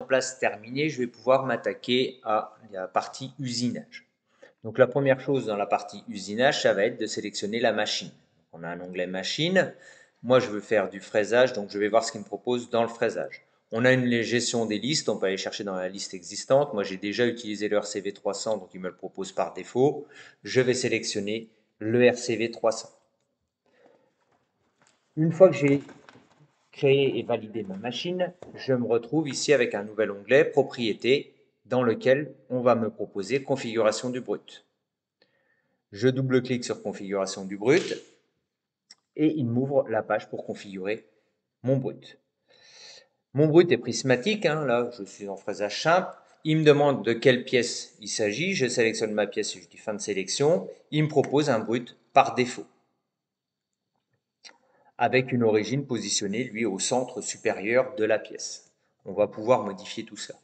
place terminée, je vais pouvoir m'attaquer à la partie usinage. Donc la première chose dans la partie usinage, ça va être de sélectionner la machine. On a un onglet machine. Moi, je veux faire du fraisage, donc je vais voir ce qu'il me propose dans le fraisage. On a une gestion des listes, on peut aller chercher dans la liste existante. Moi, j'ai déjà utilisé le RCV 300, donc il me le propose par défaut. Je vais sélectionner le RCV 300. Une fois que j'ai créé et validé ma machine, je me retrouve ici avec un nouvel onglet propriété dans lequel on va me proposer configuration du brut. Je double-clique sur configuration du brut et il m'ouvre la page pour configurer mon brut. Mon brut est prismatique, hein, là je suis en fraisage simple. Il me demande de quelle pièce il s'agit, je sélectionne ma pièce et je dis fin de sélection. Il me propose un brut par défaut, avec une origine positionnée, lui, au centre supérieur de la pièce. On va pouvoir modifier tout ça.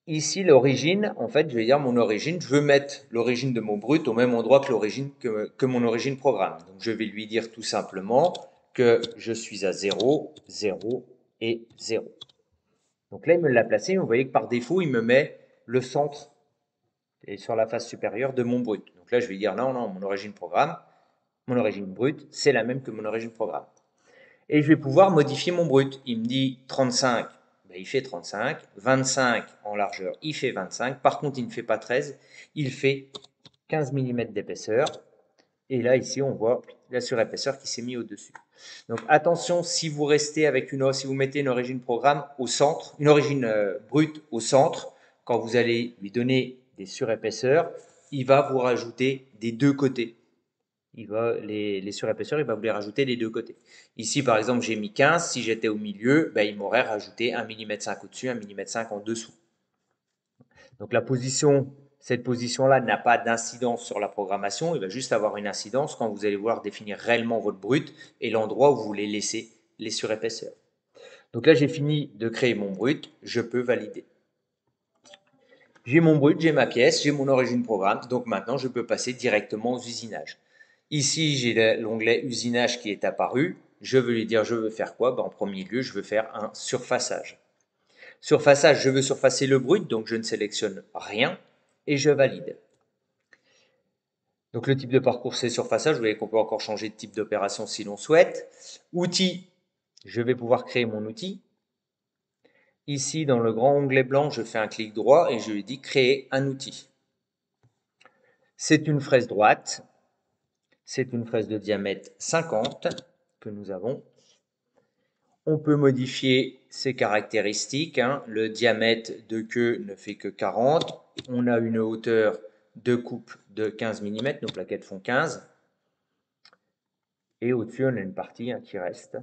Ici, l'origine, en fait, je vais dire mon origine, je veux mettre l'origine de mon brut au même endroit que l'origine que mon origine programme. Donc, je vais lui dire tout simplement que je suis à 0, 0 et 0. Donc là, il me l'a placé. Vous voyez que par défaut, il me met le centre et sur la face supérieure de mon brut. Donc là, je vais dire non, non, mon origine programme, mon origine brute, c'est la même que mon origine programme. Et je vais pouvoir modifier mon brut. Il me dit 35, ben, il fait 35. 25 en largeur, il fait 25. Par contre, il ne fait pas 13, il fait 15 mm d'épaisseur. Et là, ici, on voit la surépaisseur qui s'est mise au-dessus. Donc attention, si vous restez avec si vous mettez une origine programme au centre, une origine brute au centre, quand vous allez lui donner des surépaisseurs, il va vous rajouter des deux côtés. Les surépaisseurs, il va vous les rajouter des deux côtés. Ici, par exemple, j'ai mis 15. Si j'étais au milieu, ben, il m'aurait rajouté 1,5 mm au-dessus, 1,5 mm en dessous. Donc cette position-là n'a pas d'incidence sur la programmation. Il va juste avoir une incidence quand vous allez vouloir définir réellement votre brut et l'endroit où vous voulez laisser les surépaisseurs. Donc là, j'ai fini de créer mon brut. Je peux valider. J'ai mon brut, j'ai ma pièce, j'ai mon origine programme. Donc maintenant, je peux passer directement aux usinages. Ici, j'ai l'onglet usinage qui est apparu. Je veux lui dire, je veux faire quoi? En premier lieu, je veux faire un surfaçage. Surfaçage, je veux surfacer le brut, donc je ne sélectionne rien et je valide. Donc le type de parcours, c'est surfaçage. Vous voyez qu'on peut encore changer de type d'opération si l'on souhaite. Outil, je vais pouvoir créer mon outil. Ici, dans le grand onglet blanc, je fais un clic droit et je lui dis créer un outil. C'est une fraise droite. C'est une fraise de diamètre 50 que nous avons. On peut modifier ses caractéristiques. Le diamètre de queue ne fait que 40. On a une hauteur de coupe de 15 mm, nos plaquettes font 15. Et au-dessus, on a une partie qui reste,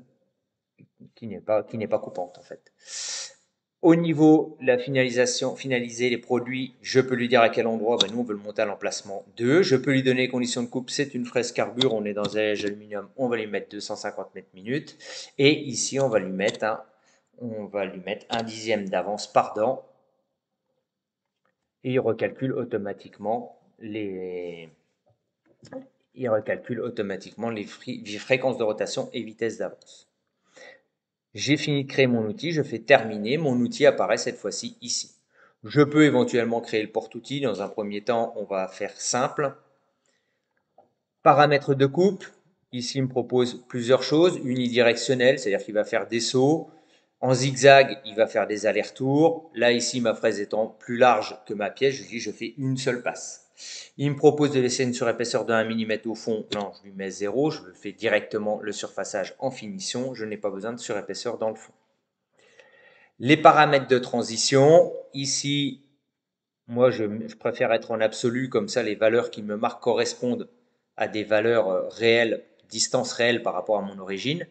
qui n'est pas coupante en fait. Au niveau de la finaliser les produits, je peux lui dire à quel endroit, nous on veut le monter à l'emplacement 2. Je peux lui donner les conditions de coupe, c'est une fraise carbure, on est dans un alliage aluminium, on va lui mettre 250 mètres minutes. Et ici, on va lui mettre un dixième d'avance par dent. Et il recalcule automatiquement les fréquences de rotation et vitesse d'avance. J'ai fini de créer mon outil, je fais terminer, mon outil apparaît cette fois-ci ici. Je peux éventuellement créer le porte-outil. Dans un premier temps, on va faire simple. Paramètres de coupe, ici il me propose plusieurs choses. Unidirectionnel, c'est-à-dire qu'il va faire des sauts. En zigzag, il va faire des allers-retours. Là, ici, ma fraise étant plus large que ma pièce, je dis je fais une seule passe. Il me propose de laisser une surépaisseur de 1 mm au fond. Non, je lui mets 0. Je fais directement le surfaçage en finition. Je n'ai pas besoin de surépaisseur dans le fond. Les paramètres de transition. Ici, moi, je préfère être en absolu. Comme ça, les valeurs qui me marquent correspondent à des valeurs réelles, distance réelle par rapport à mon origine.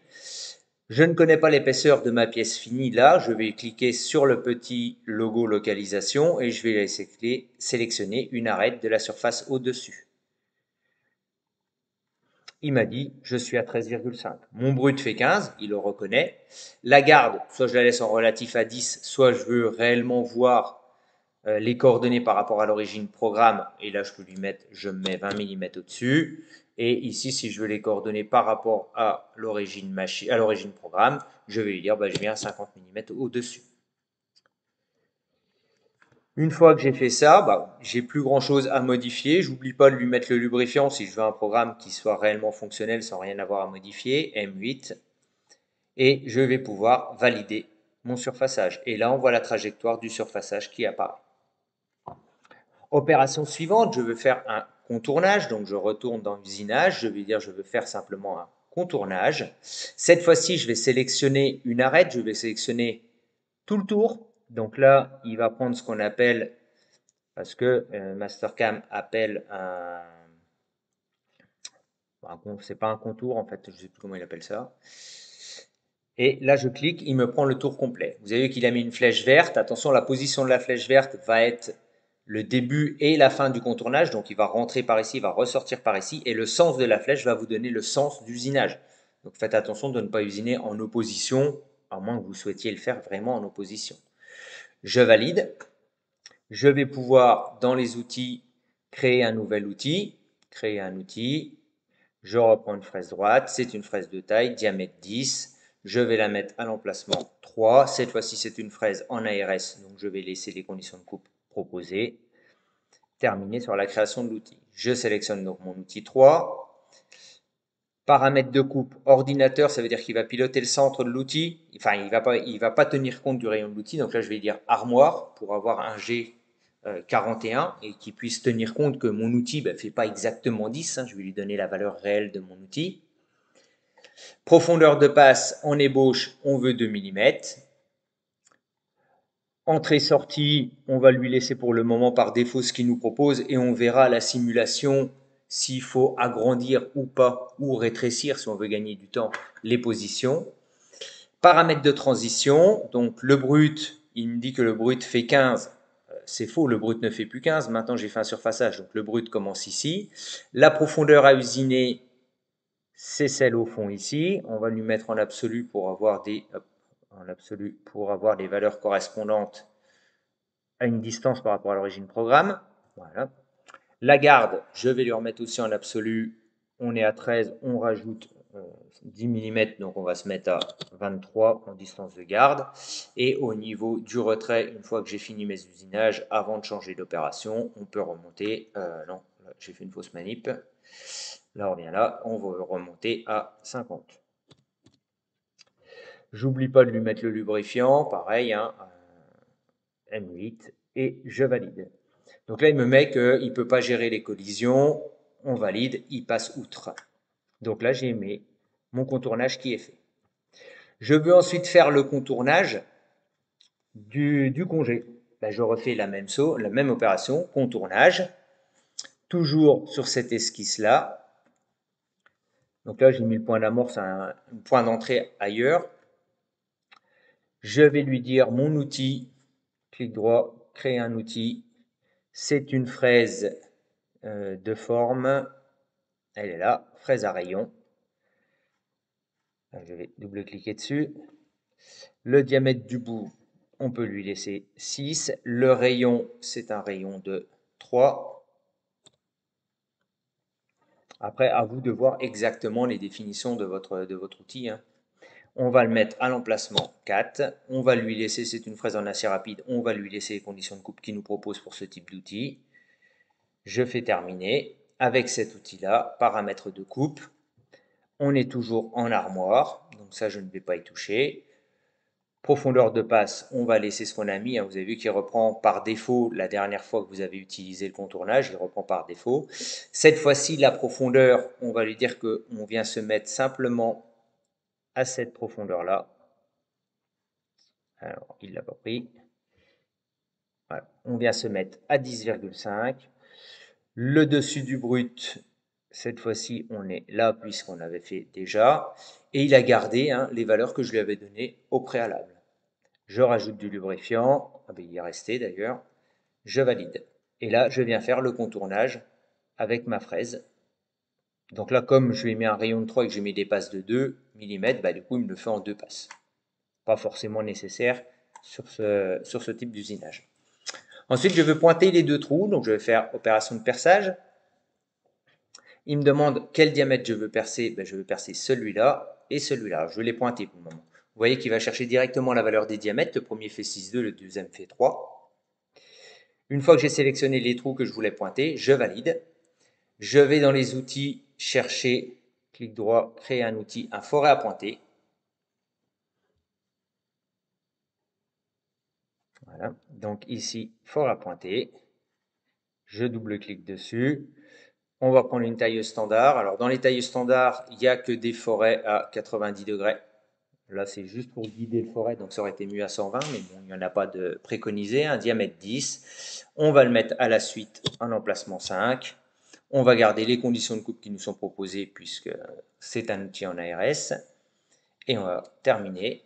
Je ne connais pas l'épaisseur de ma pièce finie là, je vais cliquer sur le petit logo localisation et je vais laisser sélectionner une arête de la surface au-dessus. Il m'a dit je suis à 13,5. Mon brut fait 15, il le reconnaît. La garde, soit je la laisse en relatif à 10, soit je veux réellement voir les coordonnées par rapport à l'origine programme, et là je peux lui mettre, je mets 20 mm au-dessus. Et ici, si je veux les coordonnées par rapport à l'origine programme, je vais lui dire, je viens à 50 mm au-dessus. Une fois que j'ai fait ça, bah, j'ai plus grand chose à modifier. J'oublie pas de lui mettre le lubrifiant si je veux un programme qui soit réellement fonctionnel sans rien avoir à modifier, M8. Et je vais pouvoir valider mon surfaçage. Et là, on voit la trajectoire du surfaçage qui apparaît. Opération suivante, je veux faire un contournage, donc je retourne dans l'usinage, je vais dire je veux faire simplement un contournage. Cette fois-ci, je vais sélectionner une arête, je vais sélectionner tout le tour. Donc là, il va prendre ce qu'on appelle, parce que Mastercam appelle c'est pas un contour en fait, je ne sais plus comment il appelle ça. Et là, je clique, il me prend le tour complet. Vous avez vu qu'il a mis une flèche verte. Attention, la position de la flèche verte va être le début et la fin du contournage. Donc, il va rentrer par ici, il va ressortir par ici. Et le sens de la flèche va vous donner le sens d'usinage. Donc, faites attention de ne pas usiner en opposition, à moins que vous souhaitiez le faire vraiment en opposition. Je valide. Je vais pouvoir, dans les outils, créer un nouvel outil. Créer un outil. Je reprends une fraise droite. C'est une fraise de taille, diamètre 10. Je vais la mettre à l'emplacement 3. Cette fois-ci, c'est une fraise en ARS, donc je vais laisser les conditions de coupe proposées. Terminé sur la création de l'outil. Je sélectionne donc mon outil 3. Paramètres de coupe, ordinateur, ça veut dire qu'il va piloter le centre de l'outil. Enfin, il va pas tenir compte du rayon de l'outil. Donc là, je vais dire armoire pour avoir un G41 et qui puisse tenir compte que mon outil ne fait pas exactement 10. Je vais lui donner la valeur réelle de mon outil. Profondeur de passe en ébauche, on veut 2 mm. Entrée-sortie, on va lui laisser pour le moment par défaut ce qu'il nous propose et on verra à la simulation s'il faut agrandir ou pas, ou rétrécir si on veut gagner du temps, les positions. Paramètres de transition, donc le brut, il me dit que le brut fait 15. C'est faux, le brut ne fait plus 15. Maintenant, j'ai fait un surfaçage, donc le brut commence ici. La profondeur à usiner, c'est celle au fond ici. On va lui mettre en absolu pour avoir des valeurs correspondantes à une distance par rapport à l'origine programme. Voilà. La garde, je vais lui remettre aussi en absolu. On est à 13, on rajoute 10 mm, donc on va se mettre à 23 en distance de garde. Et au niveau du retrait, une fois que j'ai fini mes usinages, avant de changer d'opération, on peut remonter. Non, j'ai fait une fausse manip. Là, on revient là, on va remonter à 50. J'oublie pas de lui mettre le lubrifiant, pareil, hein, M8, et je valide. Donc là, il me met qu'il ne peut pas gérer les collisions, on valide, il passe outre. Donc là, j'ai mis mon contournage qui est fait. Je veux ensuite faire le contournage du congé. Là, je refais la même opération, contournage, toujours sur cette esquisse-là. Donc là, j'ai mis le point d'amorce, un point d'entrée ailleurs. Je vais lui dire mon outil, clic droit, créer un outil. C'est une fraise de forme, elle est là, fraise à rayon. Je vais double-cliquer dessus. Le diamètre du bout, on peut lui laisser 6. Le rayon, c'est un rayon de 3. Après, à vous de voir exactement les définitions de votre outil, hein. On va le mettre à l'emplacement 4. On va lui laisser, c'est une fraise en acier rapide, on va lui laisser les conditions de coupe qu'il nous propose pour ce type d'outil. Je fais terminer. Avec cet outil-là, paramètres de coupe, on est toujours en armoire, donc ça je ne vais pas y toucher. Profondeur de passe, on va laisser ce qu'on a mis. Vous avez vu qu'il reprend par défaut la dernière fois que vous avez utilisé le contournage, il reprend par défaut. Cette fois-ci, la profondeur, on va lui dire qu'on vient se mettre simplement à cette profondeur-là. Alors, il ne l'a pas pris. Voilà. On vient se mettre à 10,5. Le dessus du brut, cette fois-ci, on est là puisqu'on avait fait déjà. Et il a gardé les valeurs que je lui avais données au préalable. Je rajoute du lubrifiant. Ah ben, il y est resté d'ailleurs. Je valide. Et là, je viens faire le contournage avec ma fraise. Donc là, comme je lui ai mis un rayon de 3 et que j'ai mis des passes de 2 mm, bah, du coup, il me le fait en 2 passes. Pas forcément nécessaire sur ce type d'usinage. Ensuite, je veux pointer les 2 trous, donc je vais faire opération de perçage. Il me demande quel diamètre je veux percer. Ben, je veux percer celui-là et celui-là. Je vais les pointer pour le moment. Vous voyez qu'il va chercher directement la valeur des diamètres. Le premier fait 6,2, le deuxième fait 3. Une fois que j'ai sélectionné les trous que je voulais pointer, je valide. Je vais dans les outils chercher, clic droit, créer un outil, un forêt à pointer. Voilà, donc ici, forêt à pointer. Je double-clique dessus. On va prendre une taille standard. Alors dans les tailles standards, il n'y a que des forêts à 90 degrés. Là, c'est juste pour guider le forêt, donc ça aurait été mieux à 120, mais bon, il n'y en a pas de préconisé. Un diamètre 10. On va le mettre à la suite en emplacement 5. On va garder les conditions de coupe qui nous sont proposées puisque c'est un outil en ARS. Et on va terminer.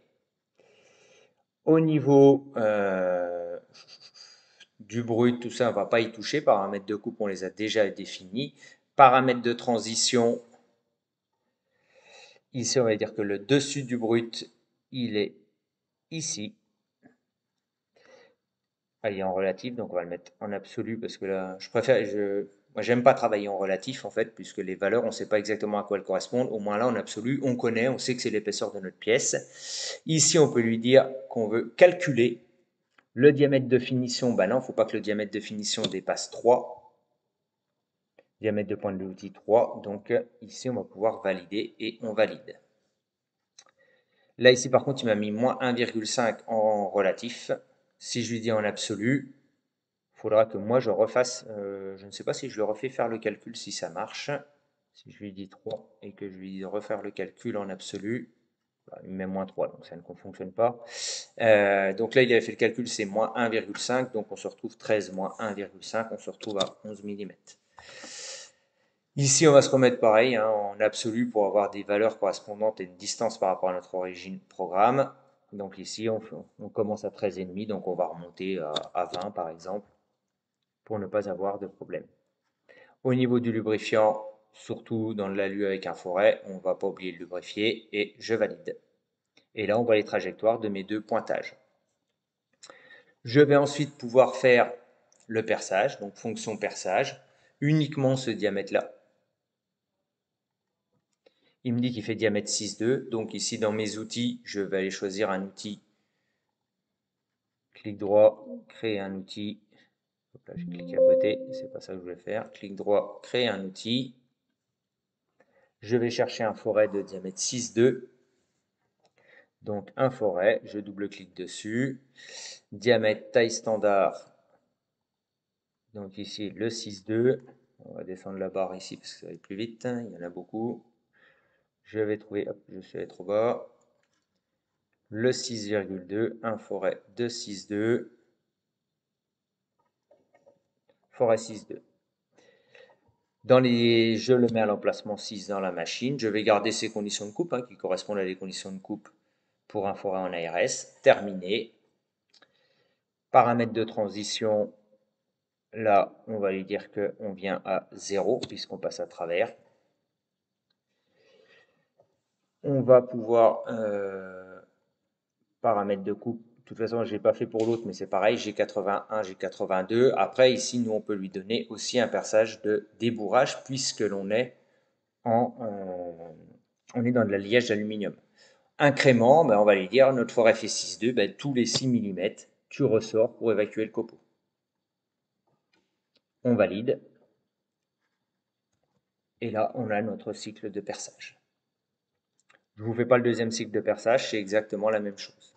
Au niveau du brut, tout ça, on ne va pas y toucher. Paramètres de coupe, on les a déjà définis. Paramètres de transition, ici, on va dire que le dessus du brut, il est ici. Ah, il est en relatif, donc on va le mettre en absolu parce que là, moi, j'aime pas travailler en relatif en fait, puisque les valeurs, on ne sait pas exactement à quoi elles correspondent. Au moins là, en absolu, on connaît, on sait que c'est l'épaisseur de notre pièce. Ici, on peut lui dire qu'on veut calculer le diamètre de finition. Ben non, il ne faut pas que le diamètre de finition dépasse 3. Diamètre de pointe de l'outil 3. Donc ici, on va pouvoir valider et on valide. Là, ici, par contre, il m'a mis moins 1,5 en relatif. Si je lui dis en absolu, il faudra que moi je refasse, je ne sais pas si je le refais faire le calcul si ça marche. Si je lui dis 3 et que je lui dis de refaire le calcul en absolu, il me met moins 3, donc ça ne fonctionne pas. Donc là, il avait fait le calcul, c'est moins 1,5, donc on se retrouve 13 moins 1,5, on se retrouve à 11 mm. Ici, on va se remettre pareil, hein, en absolu pour avoir des valeurs correspondantes et une distance par rapport à notre origine programme. Donc ici, on commence à 13,5, donc on va remonter à 20 par exemple, pour ne pas avoir de problème. Au niveau du lubrifiant, surtout dans l'alu avec un forêt, on ne va pas oublier de lubrifier et je valide. Et là, on voit les trajectoires de mes deux pointages. Je vais ensuite pouvoir faire le perçage, donc fonction perçage, uniquement ce diamètre-là. Il me dit qu'il fait diamètre 6,2, donc ici dans mes outils, je vais aller choisir un outil. Clic droit, créer un outil. Hop là, j'ai cliqué à côté, c'est pas ça que je voulais faire. Clic droit, créer un outil. Je vais chercher un forêt de diamètre 6,2. Donc un forêt, je double-clique dessus. Diamètre taille standard. Donc ici le 6,2. On va descendre la barre ici parce que ça va aller plus vite. Il y en a beaucoup. Je vais trouver, hop, je suis allé trop bas. Le 6,2, un forêt de 6,2. Forêt 6,2. Je le mets à l'emplacement 6 dans la machine. Je vais garder ces conditions de coupe qui correspondent à des conditions de coupe pour un forêt en ARS. Terminé. Paramètres de transition. Là, on va lui dire qu'on vient à 0 puisqu'on passe à travers. On va pouvoir paramètres de coupe. De toute façon, je n'ai pas fait pour l'autre, mais c'est pareil. J'ai 81, j'ai 82. Après, ici, nous, on peut lui donner aussi un perçage de débourrage puisque on est dans de l'alliage d'aluminium. Incrément, on va lui dire notre forêt fait 6,2, tous les 6 mm, tu ressors pour évacuer le copeau. On valide. Et là, on a notre cycle de perçage. Je ne vous fais pas le deuxième cycle de perçage, c'est exactement la même chose.